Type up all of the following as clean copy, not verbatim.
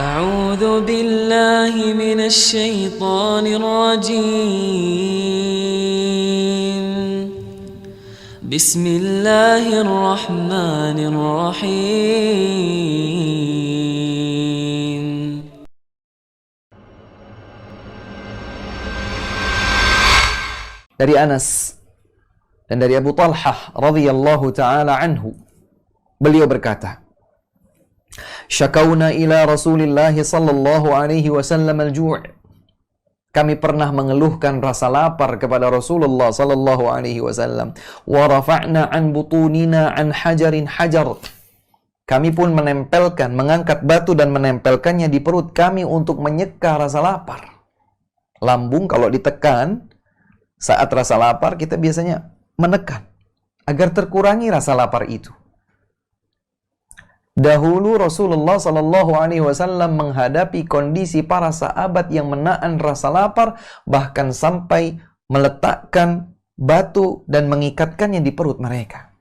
أعوذ بالله من الشيطان الرجيم بسم الله الرحمن الرحيم Dari Anas dan dari Abu Talhah radhiyallahu taala anhu, beliau berkata, "Syakauna ila Rasulillah sallallahu alaihi wasallam al-ju'." Kami pernah mengeluhkan rasa lapar kepada Rasulullah sallallahu alaihi wasallam. Wa rafa'na an butunina an hajarin hajar. Kami pun mengangkat batu dan menempelkannya di perut kami untuk menyeka rasa lapar. Lambung kalau ditekan saat rasa lapar, kita biasanya menekan agar terkurangi rasa lapar itu. Dahulu Rasulullah Sallallahu Alaihi Wasallam menghadapi kondisi para sahabat yang menahan rasa lapar, bahkan sampai meletakkan batu dan mengikatkannya di perut mereka.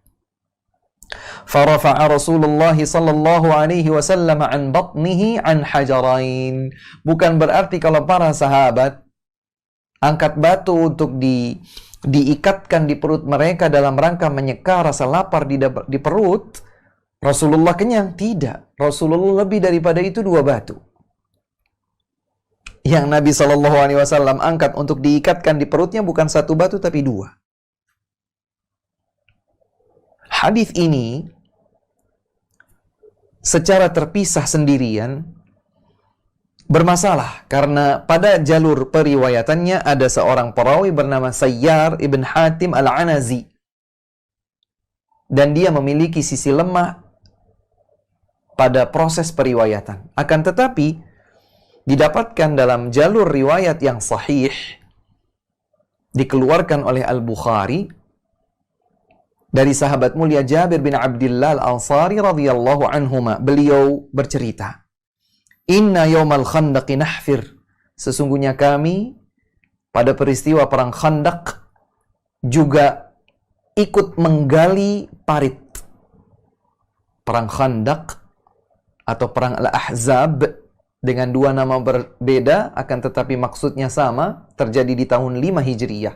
Farafa'a Rasulullah Sallallahu Alaihi Wasallam an batnihi an hajarain. Bukan berarti kalau para sahabat angkat batu untuk diikatkan di perut mereka dalam rangka menyeka rasa lapar di perut, Rasulullah kenyang. Tidak. Rasulullah lebih daripada itu 2 batu yang Nabi SAW angkat untuk diikatkan di perutnya, bukan 1 batu tapi 2. Hadis ini secara terpisah sendirian bermasalah karena pada jalur periwayatannya ada seorang perawi bernama Sayyar ibn Hatim al-Anazi, dan dia memiliki sisi lemah pada proses periwayatan. Akan tetapi didapatkan dalam jalur riwayat yang sahih, dikeluarkan oleh Al-Bukhari dari sahabat mulia Jabir bin Abdullah Al-Ansari radhiyallahu anhuma. Beliau bercerita, "Inna yawmal khandaqi nahfir." Sesungguhnya kami pada peristiwa perang Khandaq juga ikut menggali parit. Perang Khandaq atau perang Al-Ahzab dengan 2 nama berbeda akan tetapi maksudnya sama, terjadi di tahun 5 Hijriyah.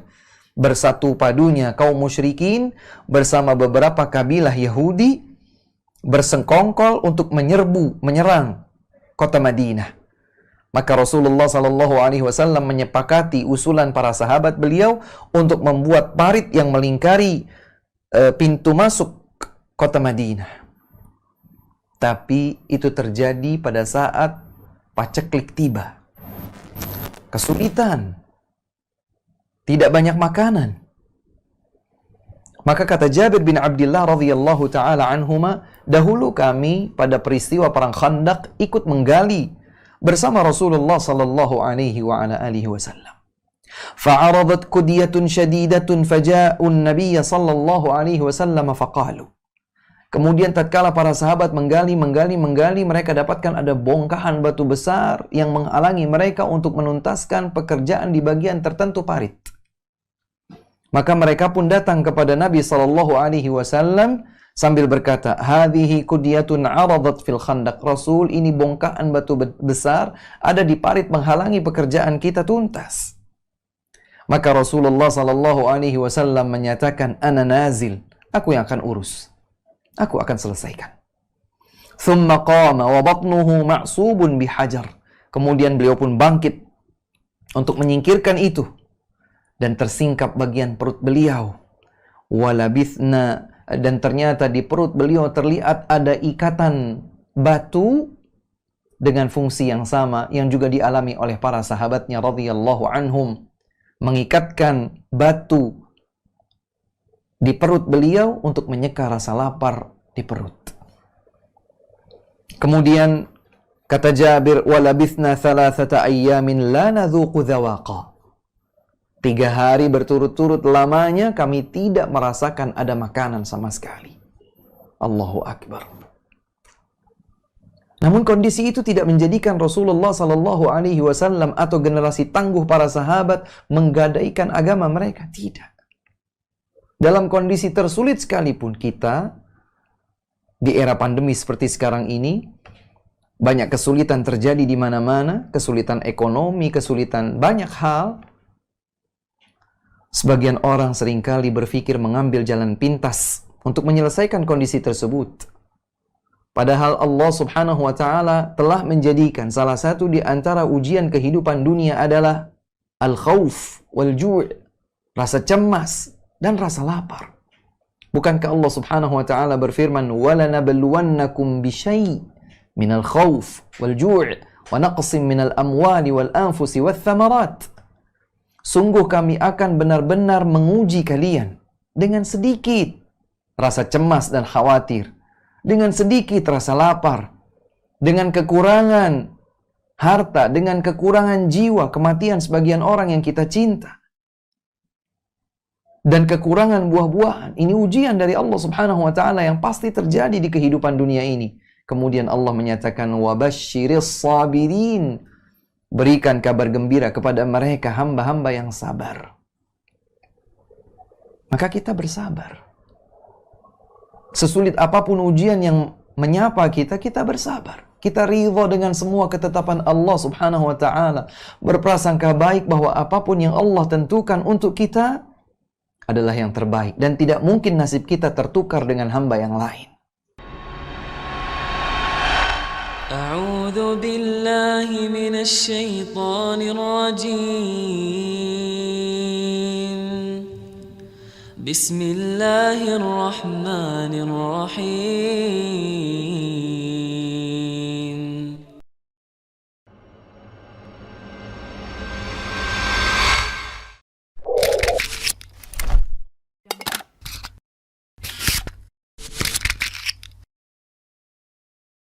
Bersatu padunya kaum musyrikin bersama beberapa kabilah Yahudi bersengkongkol untuk menyerang kota Madinah. Maka Rasulullah Sallallahu Alaihi Wasallam menyepakati usulan para sahabat beliau untuk membuat parit yang melingkari pintu masuk kota Madinah. Tapi itu terjadi pada saat paceklik tiba. Kesulitan. Tidak banyak makanan. Maka kata Jabir bin Abdullah radhiyallahu taala anhuma, dahulu kami pada peristiwa perang Khandaq ikut menggali bersama Rasulullah sallallahu alaihi wa ala alihi wasallam. Fa'aradat qudiyatun shadidatun faja'u an-nabiy sallallahu alaihi wasallam faqalu. Kemudian tatkala para sahabat menggali, mereka dapatkan ada bongkahan batu besar yang menghalangi mereka untuk menuntaskan pekerjaan di bagian tertentu parit. Maka mereka pun datang kepada Nabi sallallahu alaihi wasallam sambil berkata, "Hadhihi qudiyatun 'aradat fil khandaq." Rasul, ini bongkahan batu besar ada di parit menghalangi pekerjaan kita tuntas. Maka Rasulullah sallallahu alaihi wasallam menyatakan, "Ana nazil." Aku yang akan urus. Aku akan selesaikan. Thumma qama wa batnuhu ma'subun bihajar. Kemudian beliau pun bangkit untuk menyingkirkan itu. Dan tersingkap bagian perut beliau. Walabithna, dan ternyata di perut beliau terlihat ada ikatan batu dengan fungsi yang sama yang juga dialami oleh para sahabatnya radhiyallahu anhum. Mengikatkan batu di perut beliau untuk menyeka rasa lapar di perut. Kemudian kata Jabir, walabithna 3 ayyamin la nadhuqu dhawaqa. 3 hari berturut-turut lamanya kami tidak merasakan ada makanan sama sekali. Allahu Akbar. Namun kondisi itu tidak menjadikan Rasulullah Sallallahu Alaihi Wasallam atau generasi tangguh para sahabat menggadaikan agama mereka. Tidak. Dalam kondisi tersulit sekalipun kita, di era pandemi seperti sekarang ini, Banyak kesulitan terjadi di mana-mana, kesulitan ekonomi, kesulitan banyak hal. Sebagian orang seringkali berpikir mengambil jalan pintas untuk menyelesaikan kondisi tersebut. Padahal Allah Subhanahu wa Ta'ala telah menjadikan salah satu di antara ujian kehidupan dunia adalah al-khauf wal-ju', rasa cemas dan rasa lapar. Bukankah Allah Subhanahu wa Ta'ala berfirman, "Walanabluwannakum bisyai' minal khauf wal ju' wa naqsim minal amwali wal anfusi wath thamarat." Sungguh kami akan benar-benar menguji kalian dengan sedikit rasa cemas dan khawatir, dengan sedikit rasa lapar, dengan kekurangan harta, dengan kekurangan jiwa, kematian sebagian orang yang kita cinta, dan kekurangan buah-buahan. Ini ujian dari Allah Subhanahu wa Ta'ala yang pasti terjadi di kehidupan dunia ini. Kemudian Allah menyatakan, wabasyiris sabirin, berikan kabar gembira kepada mereka hamba-hamba yang sabar. Maka kita bersabar. Sesulit apapun ujian yang menyapa kita, kita bersabar. Kita ridha dengan semua ketetapan Allah Subhanahu wa Ta'ala. Berprasangka baik bahwa apapun yang Allah tentukan untuk kita adalah yang terbaik, dan tidak mungkin nasib kita tertukar dengan hamba yang lain. أعوذ بالله من الشيطان الرجيم بسم الله الرحمن الرحيم